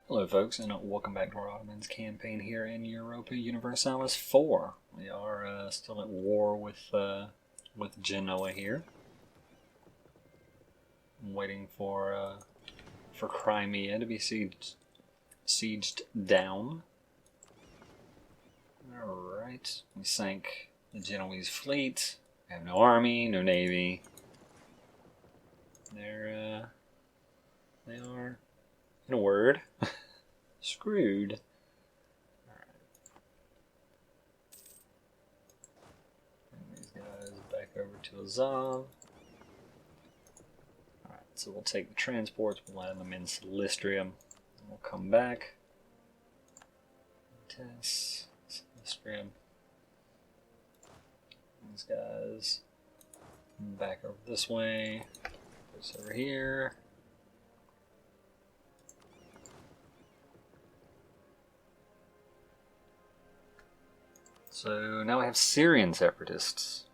Hello folks, and welcome back to our Ottomans campaign here in Europa Universalis IV. We are still at war with Genoa here. I'm waiting for Crimea to be sieged down. Alright, we sank the Genoese fleet. We have no army, no navy. They are, in a word, screwed. Alright. Bring these guys back over to Azov. Alright, so we'll take the transports, we'll land them in Silistrium, and we'll come back. Test Silistrium. These guys back over this way. This over here. So now we have Syrian separatists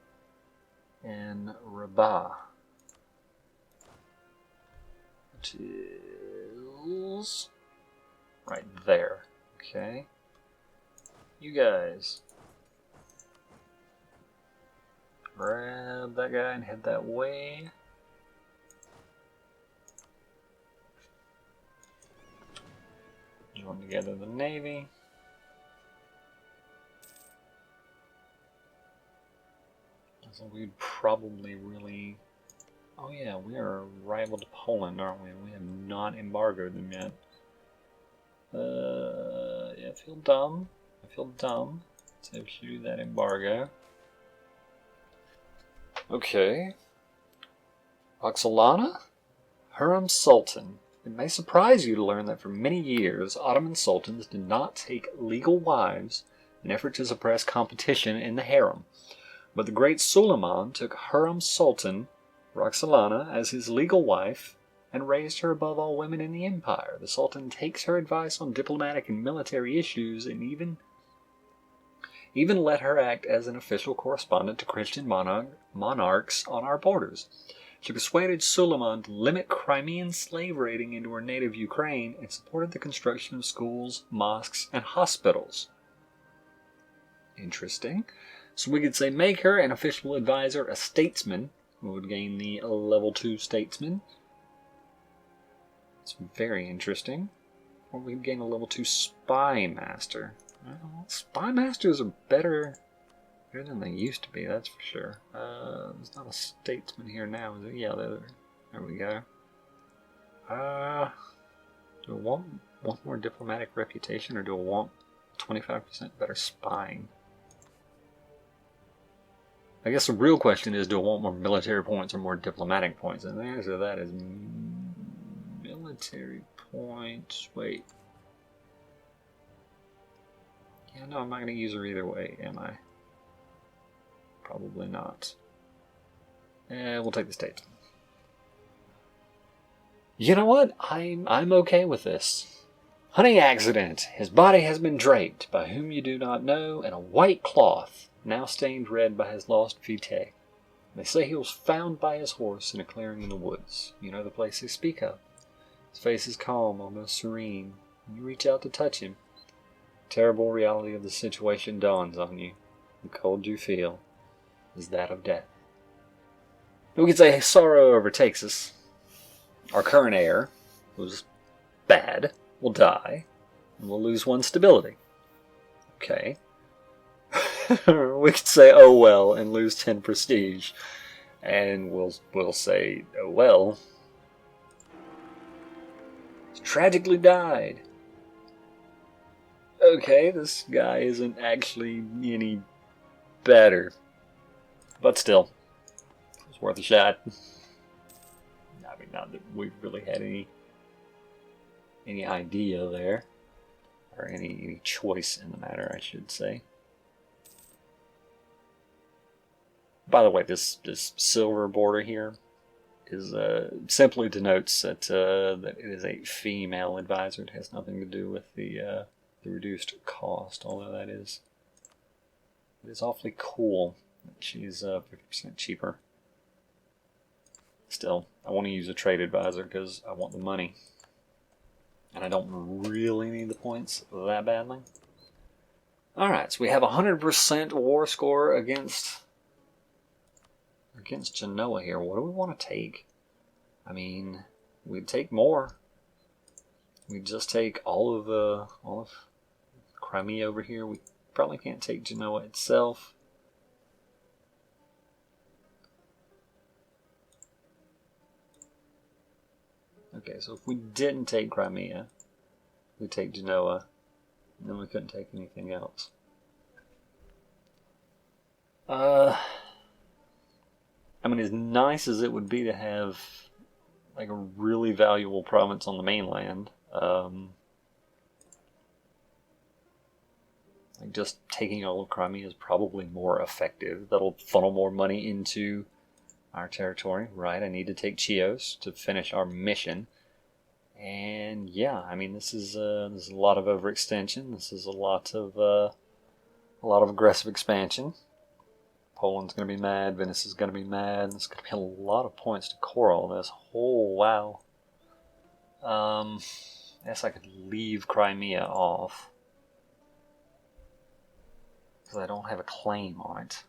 in Rabat, which is right there. Okay, you guys grab that guy and head that way. Join together the navy. So we'd probably really... Oh yeah, we are a rival to Poland, aren't we? We have not embargoed them yet. Yeah, I feel dumb. To do that embargo. Okay. Roxolana? Hurrem Sultan. It may surprise you to learn that for many years, Ottoman sultans did not take legal wives in an effort to suppress competition in the harem. But the great Suleiman took Hurrem Sultan, Roxolana, as his legal wife and raised her above all women in the empire. The Sultan takes her advice on diplomatic and military issues and even let her act as an official correspondent to Christian monarchs on our borders. She persuaded Suleiman to limit Crimean slave raiding into her native Ukraine and supported the construction of schools, mosques, and hospitals. Interesting. So we could say make her an official advisor, a statesman. We would gain the level 2 statesman. It's very interesting. Or we'd gain a level 2 spy master. Well, spy masters are better than they used to be, that's for sure. There's not a statesman here now, is it? Yeah, there we go. Do I want more diplomatic reputation, or do I want 25% better spying? I guess the real question is, do I want more military points or more diplomatic points? And the answer to that is military points. Wait. Yeah, no, I'm not going to use her either way, am I? Probably not. We'll take the statesman. You know what? I'm okay with this. Hunting accident. His body has been draped, by whom you do not know, in a white cloth, now stained red by his lost vitae. They say he was found by his horse in a clearing in the woods. You know the place they speak of. His face is calm, almost serene. When you reach out to touch him, the terrible reality of the situation dawns on you. The cold you feel is that of death. We could say sorrow overtakes us. Our current heir, who's bad, will die, and we'll lose one stability. Okay. We could say, oh well, and lose 10 prestige. And we'll say, oh well. He tragically died. Okay, this guy isn't actually any better. But still, it's worth a shot. I mean, not that we really had any idea there. Or any choice in the matter, I should say. By the way, this silver border here is simply denotes that it is a female advisor. It has nothing to do with the reduced cost, although it is awfully cool that she's 50% cheaper. Still, I want to use a trade advisor because I want the money. And I don't really need the points that badly. Alright, so we have 100% war score against Genoa here. What do we want to take? I mean, we'd take more. We'd just take all of Crimea over here. We probably can't take Genoa itself. Okay, so if we didn't take Crimea, we'd take Genoa, and then we couldn't take anything else. I mean, as nice as it would be to have like a really valuable province on the mainland, like just taking all of Crimea is probably more effective. That'll funnel more money into our territory, right? I need to take Chios to finish our mission. And yeah, I mean, this is a lot of overextension. This is a lot of aggressive expansion. Poland's going to be mad. Venice is going to be mad. There's going to be a lot of points to core all this. Oh, wow. I guess I could leave Crimea off, because I don't have a claim on it.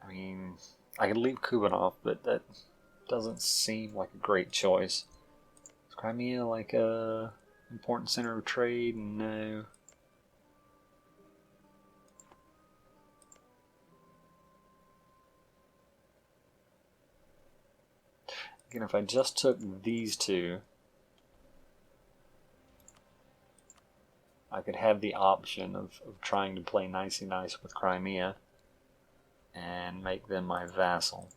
I mean, I could leave Kuban off, but that doesn't seem like a great choice. Is Crimea like a important center of trade? No. Again, if I just took these two, I could have the option of trying to play nicey nice with Crimea and make them my vassal.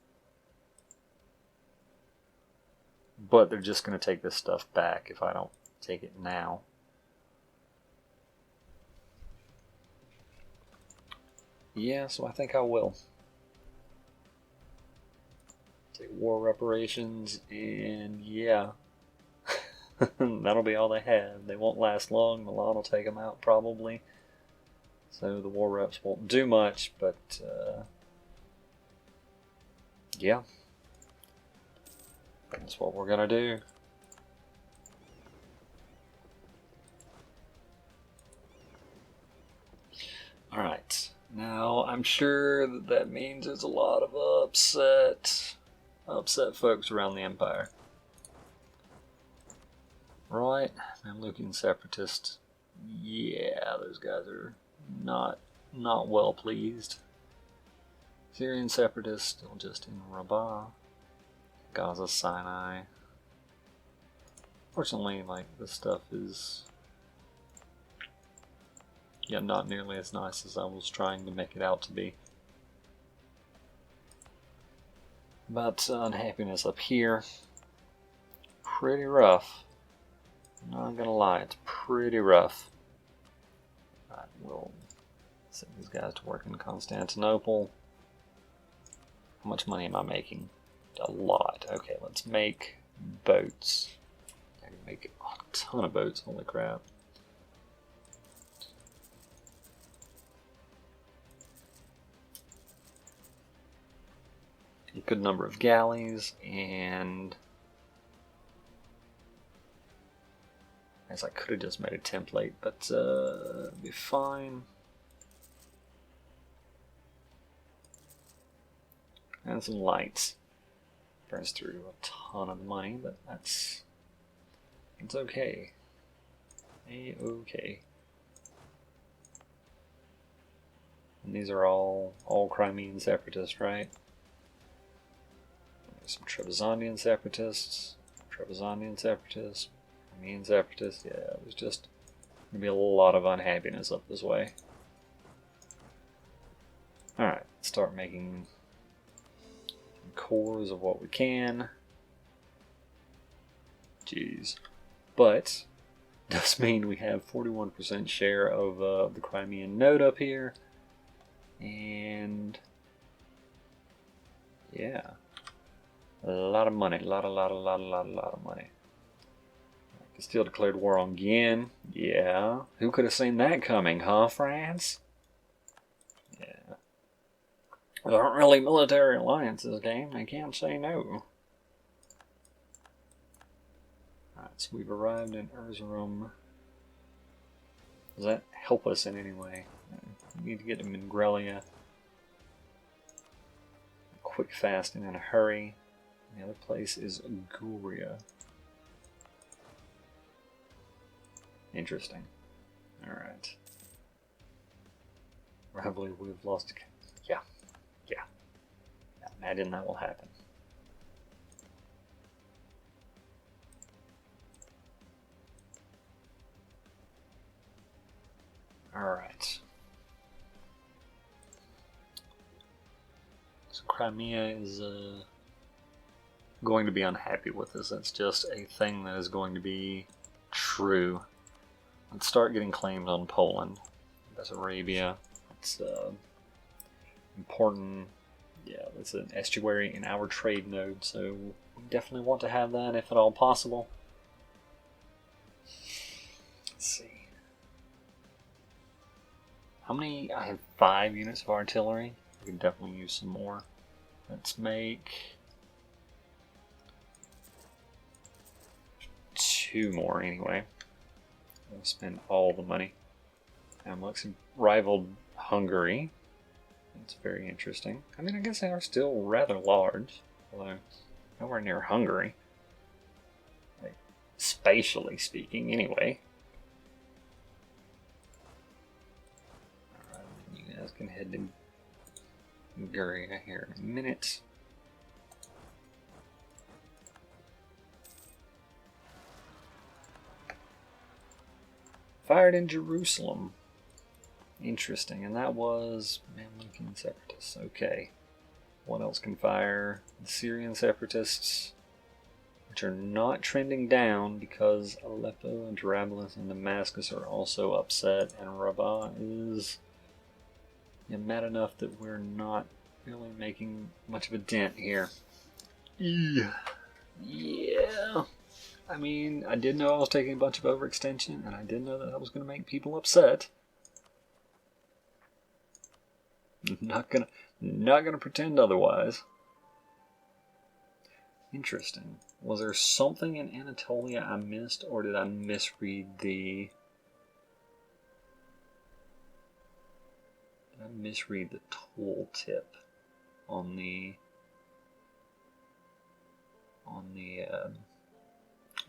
But they're just going to take this stuff back if I don't take it now. Yeah, so I think I will. Take war reparations, and yeah. That'll be all they have. They won't last long. Milan will take them out probably. So the war reps won't do much, but yeah. That's what we're going to do. Alright. Now, I'm sure that means there's a lot of upset folks around the Empire. Right? Mamlukian separatists. Yeah, those guys are not well pleased. Syrian separatists still just in Rabat. Gaza, Sinai. Fortunately, like, this stuff is not nearly as nice as I was trying to make it out to be. But unhappiness up here, pretty rough. Not gonna lie, it's pretty rough. Right, we'll send these guys to work in Constantinople. How much money am I making? A lot. Okay, let's make boats. I can make a ton of boats, holy crap. A good number of galleys, and I guess I could have just made a template, but it'll be fine. And some lights. Burns through a ton of money, but it's okay. A-okay. And these are all Crimean separatists, right? Some Trebizondian separatists, Crimean separatists. Yeah, there's just gonna be a lot of unhappiness up this way. Alright, start making cores of what we can. Jeez. But does mean we have 41% share of the Crimean node up here. And yeah. A lot of money. A lot of money. Castile declared war on Guyenne. Yeah. Who could have seen that coming, huh, France? Yeah. There aren't really military alliances, game. They can't say no. Alright, so we've arrived in Erzurum. Does that help us in any way? We need to get to Mingrelia. Quick, fast, and in a hurry. The other place is Guria. Interesting. Alright. I believe we've lost. Yeah. Imagine that will happen. Alright. So Crimea is going to be unhappy with this. That's just a thing that is going to be true. Let's start getting claims on Poland. That's Arabia. It's important. Yeah, it's an estuary in our trade node, so we definitely want to have that if at all possible. Let's see. How many? I have 5 units of artillery. We could definitely use some more. Let's make 2 more anyway. We'll spend all the money. Amalex rivaled Hungary. That's very interesting. I mean, I guess they are still rather large, although nowhere near Hungary. Like, spatially speaking, anyway. Alright, you guys can head to Guria here in a minute. Fired in Jerusalem. Interesting, and that was Mamlukian separatists. Okay. What else can fire? The Syrian separatists, which are not trending down because Aleppo and Jarablus and Damascus are also upset, and Rabat is mad enough that we're not really making much of a dent here. Yeah. I mean, I did know I was taking a bunch of overextension, and I did know that was going to make people upset. Not gonna pretend otherwise. Interesting. Was there something in Anatolia I missed, or did I misread the? Did I misread the tooltip on the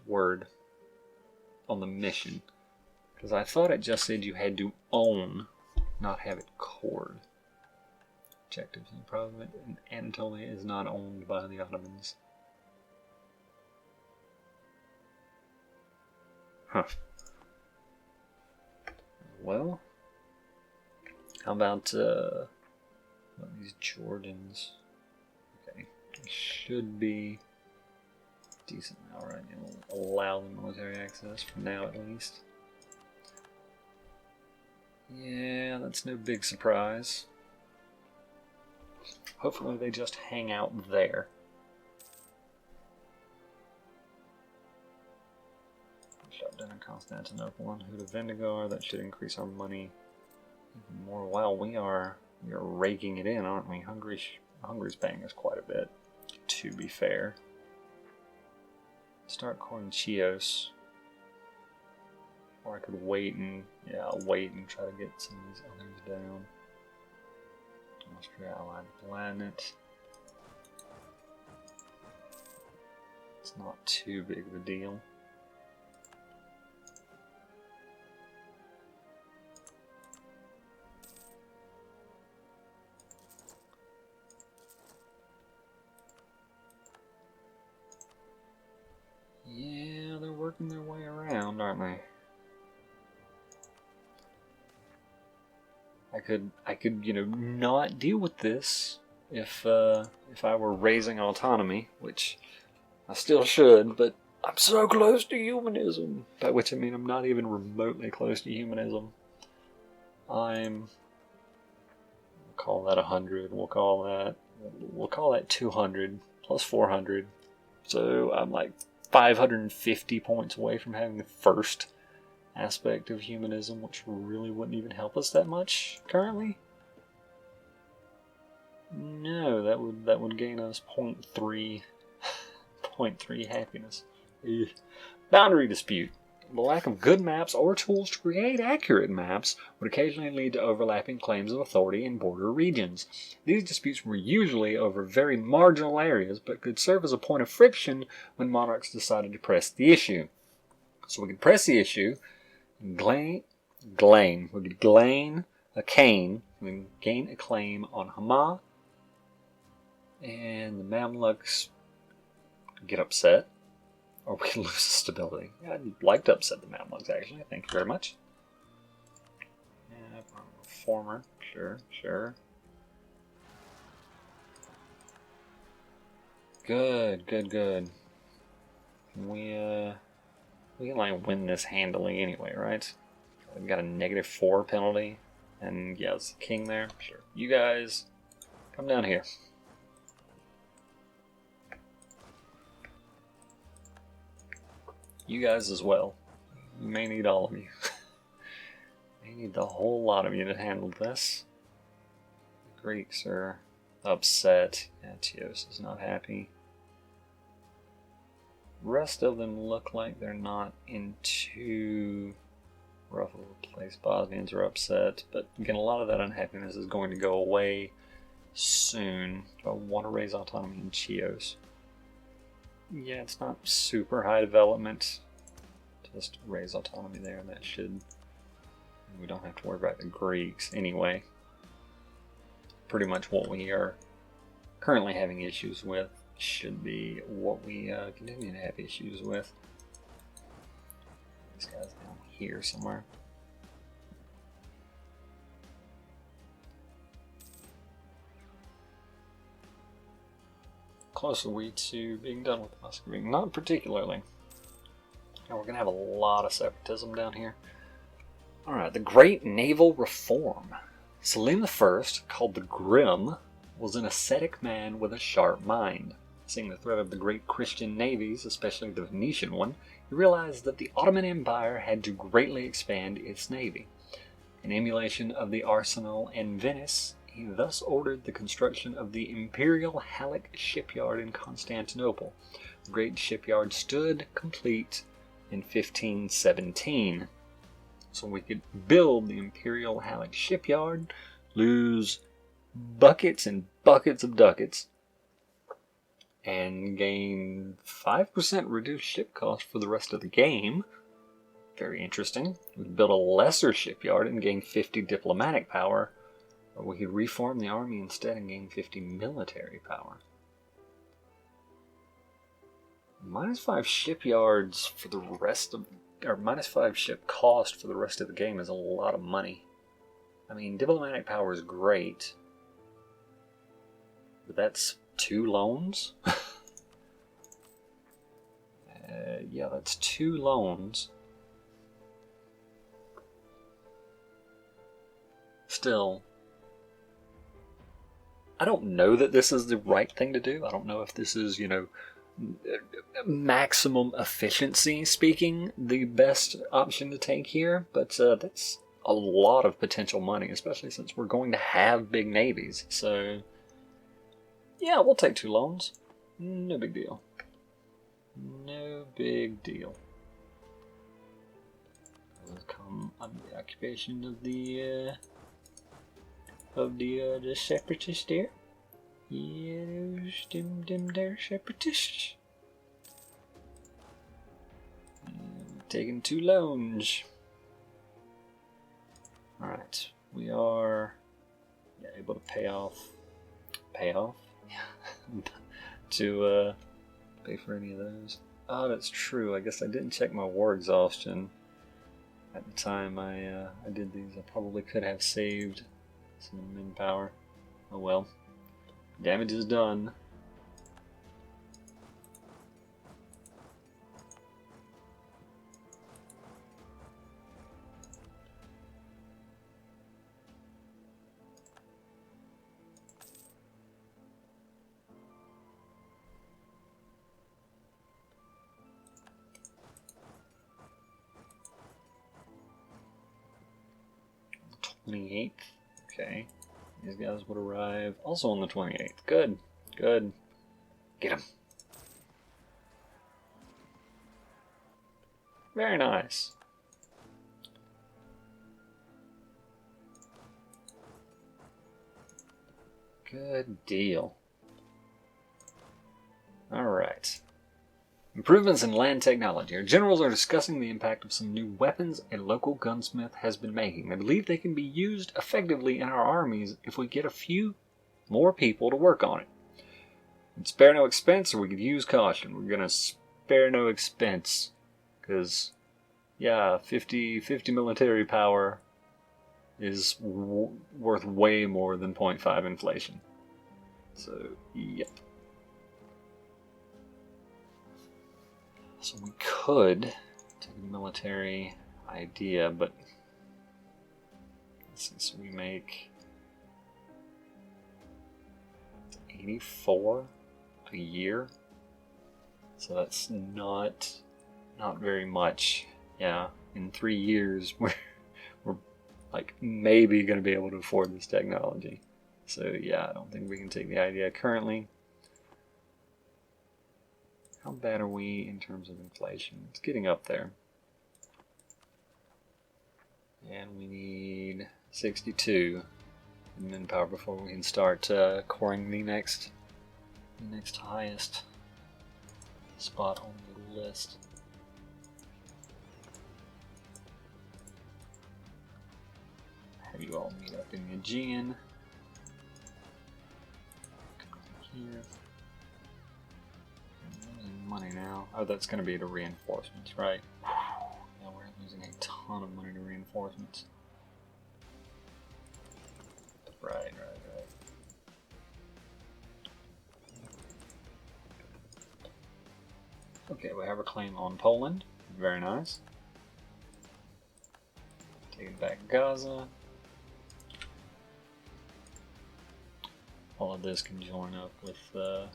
word on the mission? Because I thought it just said you had to own, not have it cored. Objectives and Parliament in Anatolia is not owned by the Ottomans. Huh. Well, how about these Jordans? Okay, should be decent now, right? It'll allow the military access for now, at least. Yeah, that's no big surprise. Hopefully they just hang out there. Shut down in Constantinople and Huda Vendigar. That should increase our money even more. Wow, we are raking it in, aren't we? Hungary's paying us quite a bit, to be fair. Start coring Chios. Or I could wait and I'll wait and try to get some of these others down. Austria Allied Planet. It's not too big of a deal. Yeah, they're working their way around, aren't they? I could, not deal with this if I were raising autonomy, which I still should, but I'm so close to humanism. By which I mean I'm not even remotely close to humanism. We'll call that 100. We'll call that 200 plus 400. So I'm like 550 points away from having the first aspect of humanism, which really wouldn't even help us that much currently. No, that would gain us 0.3 0.3 happiness. Ugh. Boundary dispute. The lack of good maps or tools to create accurate maps would occasionally lead to overlapping claims of authority in border regions. These disputes were usually over very marginal areas, but could serve as a point of friction when monarchs decided to press the issue. So we could press the issue, we could gain a claim on Hama, and the Mamluks get upset. Or we lose stability. Yeah, I'd like to upset the Mamluks, actually. Thank you very much. Yeah, reformer. Sure. Good. We can like win this handily anyway, right? We've got a -4 penalty. And yeah, it's the king there. Sure. You guys, come down here. You guys as well. You may need all of you. May need the whole lot of you to handle this. The Greeks are upset. Antiochus is not happy. The rest of them look like they're not in too rough of a place. Bosnians are upset, but again, a lot of that unhappiness is going to go away soon. I want to raise autonomy in Chios. Yeah, it's not super high development. Just raise autonomy there, and that should... We don't have to worry about the Greeks anyway. Pretty much what we are currently having issues with should be what we continue to have issues with. This guy's down here somewhere. Close are we to being done with the Muscovy? Not particularly. Now we're going to have a lot of separatism down here. Alright, the Great Naval Reform. Selim I, called the Grim, was an ascetic man with a sharp mind. Seeing the threat of the great Christian navies, especially the Venetian one, he realized that the Ottoman Empire had to greatly expand its navy. In emulation of the arsenal in Venice, he thus ordered the construction of the Imperial Halleck shipyard in Constantinople. The great shipyard stood complete in 1517. So we could build the Imperial Halleck shipyard, lose buckets and buckets of ducats, and gain 5% reduced ship cost for the rest of the game. Very interesting. We could build a lesser shipyard and gain 50 diplomatic power, or we could reform the army instead and gain 50 military power. -5 shipyards for the rest of, or -5 ship cost for the rest of the game is a lot of money. I mean, diplomatic power is great, but that's 2 loans? Yeah, that's 2 loans. Still, I don't know that this is the right thing to do. I don't know if this is, maximum efficiency speaking, the best option to take here, but that's a lot of potential money, especially since we're going to have big navies. So, yeah, we'll take 2 loans. No big deal. No big deal. We'll come under the occupation of the separatists there. Yeah, them there separatists. Taking 2 loans. Alright, we are able to pay off to pay for any of those. Oh, that's true. I guess I didn't check my war exhaustion at the time I did these. I probably could have saved some manpower. Oh well. Damage is done. The 28th. Okay. These guys would arrive also on the 28th. Good. Good. Get them. Very nice. Good deal. Alright. Improvements in land technology. Our generals are discussing the impact of some new weapons a local gunsmith has been making. They believe they can be used effectively in our armies if we get a few more people to work on it. We'd spare no expense, or we could use caution. We're going to spare no expense. Because, yeah, 50 military power is worth way more than 0.5 inflation. So, yep. So we could take a military idea, but since we make 84 a year, so that's not very much. Yeah, in 3 years we're like maybe going to be able to afford this technology. So yeah, I don't think we can take the idea currently. How bad are we in terms of inflation? It's getting up there. And we need 62 in manpower before we can start coring the next highest spot on the list. Have you all meet up in the Aegean. Here. Money now. Oh, that's going to be to reinforcements, right? Yeah, we're losing a ton of money to reinforcements. Right. Okay, we have a claim on Poland. Very nice. Taking back Gaza. All of this can join up with the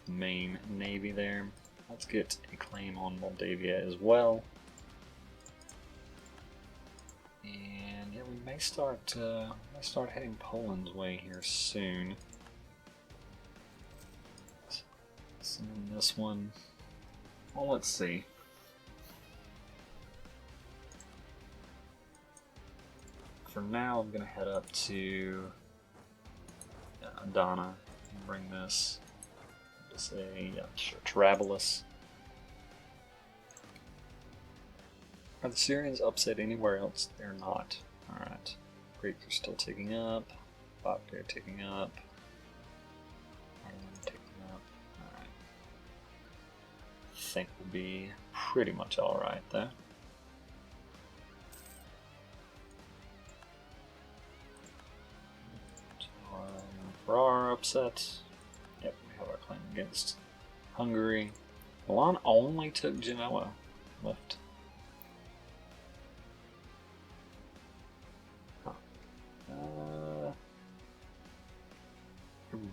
main navy there. Let's get a claim on Moldavia as well. And yeah, we may start heading Poland's way here soon. Send this one. Well, let's see. For now, I'm gonna head up to Adana and bring this. Say, yeah, sure, Travelus. Are the Syrians upset anywhere else? They're not. Alright. Greeks are still ticking up. Bactria ticking up. Ireland ticking up. Alright. I think we'll be pretty much alright though. For our upset. Yep, we have our claim against Hungary. Milan only took Genoa left. Huh. I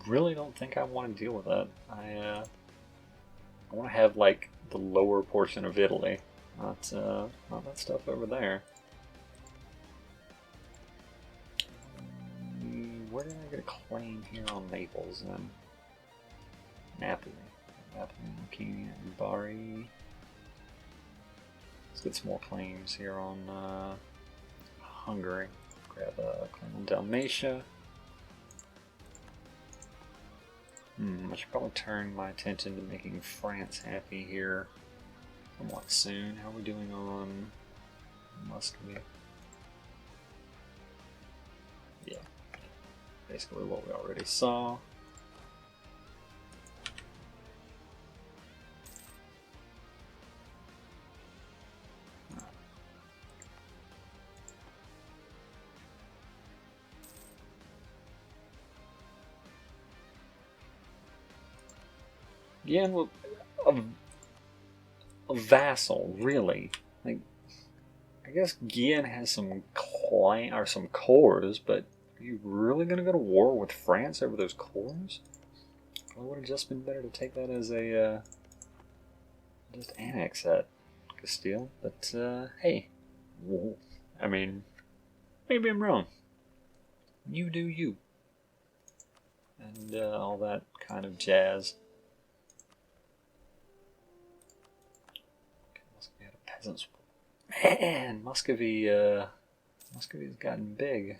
really don't think I want to deal with that. I want to have like the lower portion of Italy, not that stuff over there. Where did I get a claim here on Naples then? Napoli, Lucania, and Bari. Let's get some more claims here on Hungary. Grab a claim on Dalmatia. I should probably turn my attention to making France happy here somewhat soon. How are we doing on Muscovy? Yeah. Basically what we already saw. Again, well, a vassal, really. Like, I guess Gien has some claim or some cores, but are you really going to go to war with France over those cores? Probably would have just been better to take that as a just annex that Castile. But hey, I mean, Maybe I'm wrong. You do you. And all that kind of jazz. Muscovy had a peasants. Man, Muscovy's gotten big.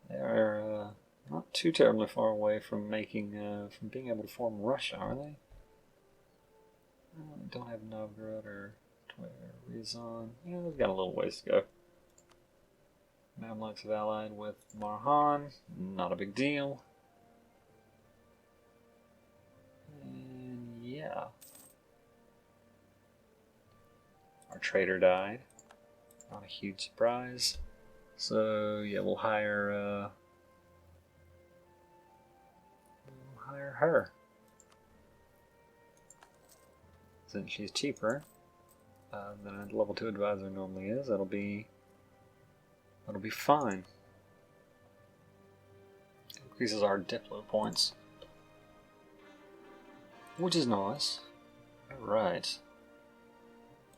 They are not too terribly far away from from being able to form Russia, are they? They don't have Novgorod or Ryazan. Yeah, they've got a little ways to go. Mamluks have allied with Marhan. Not a big deal. And yeah. Our trader died. Not a huge surprise. So yeah, we'll hire her. Since she's cheaper than a level 2 advisor normally is, that'll be fine. Increases our Diplo points, which is nice. Alright.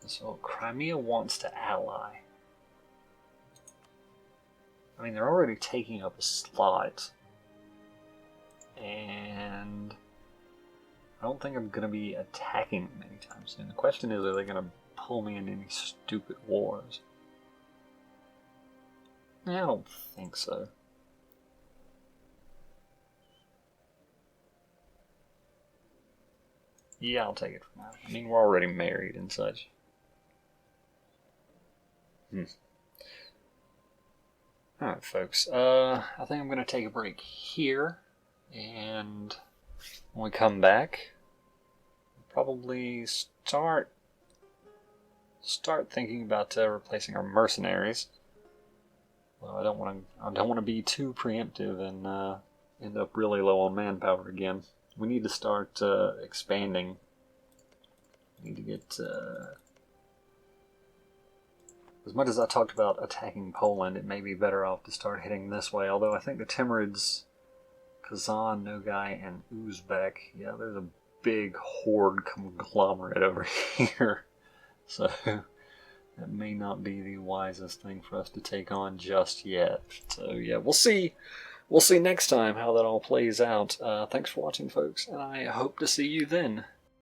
So Crimea wants to ally. I mean, they're already taking up a slot. And I don't think I'm going to be attacking them anytime soon. The question is, are they going to pull me into any stupid wars? I don't think so. Yeah, I'll take it for now. I mean, we're already married and such. Alright, folks. I think I'm going to take a break here. And when we come back, we'll probably start thinking about replacing our mercenaries. Well, I don't want to be too preemptive and end up really low on manpower again. We need to start expanding. We need to get as much as I talked about attacking Poland, it may be better off to start heading this way. Although I think the Timurids, Kazan, Nogai, and Uzbek, yeah, there's a big horde conglomerate over here. So that may not be the wisest thing for us to take on just yet. So yeah, we'll see. We'll see next time how that all plays out. Thanks for watching, folks, and I hope to see you then.